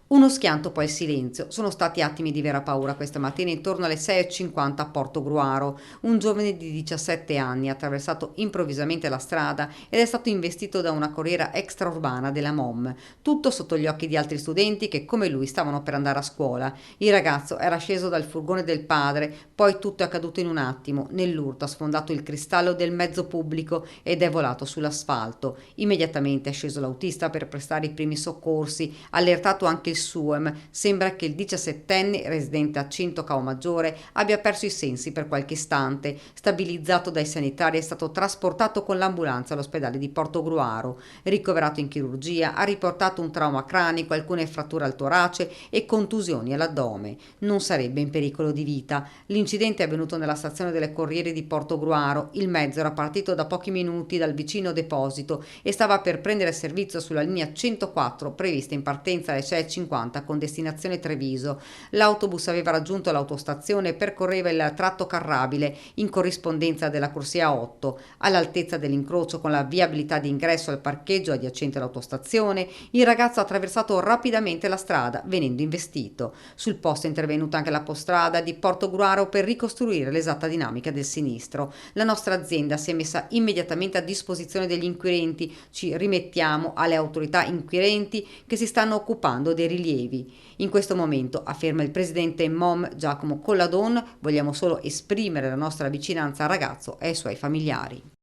Uno schianto, poi il silenzio. Sono stati attimi di vera paura questa mattina intorno alle 6:50 a Portogruaro. Un giovane di 17 anni ha attraversato improvvisamente la strada ed è stato investito da una corriera extraurbana della MOM. Tutto sotto gli occhi di altri studenti che, come lui, stavano per andare a scuola. Il ragazzo era sceso dal furgone del padre, poi tutto è accaduto in un attimo. Nell'urto ha sfondato il cristallo del mezzo pubblico ed è volato sull'asfalto. Immediatamente è sceso l'autista per prestare i primi soccorsi, allertato anche il SUEM. Sembra che il 17enne, residente a Cinto Caomaggiore, abbia perso i sensi per qualche istante. Stabilizzato dai sanitari, è stato trasportato con l'ambulanza all'ospedale di Portogruaro. Ricoverato in chirurgia, ha riportato un trauma cranico, alcune fratture al torace e contusioni all'addome. Non sarebbe in pericolo di vita. L'incidente è avvenuto nella stazione delle Corriere di Portogruaro. Il mezzo era partito da pochi minuti dal vicino deposito e stava per prendere servizio sulla linea 104 prevista in partenza alle 6:50 con destinazione Treviso. L'autobus aveva raggiunto l'autostazione e percorreva il tratto carrabile in corrispondenza della corsia 8. All'altezza dell'incrocio con la viabilità di ingresso al parcheggio adiacente all'autostazione, il ragazzo ha attraversato rapidamente la strada, venendo investito. Sul posto è intervenuta anche la Postrada di Portogruaro per ricostruire l'esatta dinamica del sinistro. La nostra azienda si è messa immediatamente a disposizione degli inquirenti. Ci rimettiamo alle autorità inquirenti che si stanno occupando dei rilievi. In questo momento, afferma il presidente MOM Giacomo Colladon, vogliamo solo esprimere la nostra vicinanza al ragazzo e ai suoi familiari.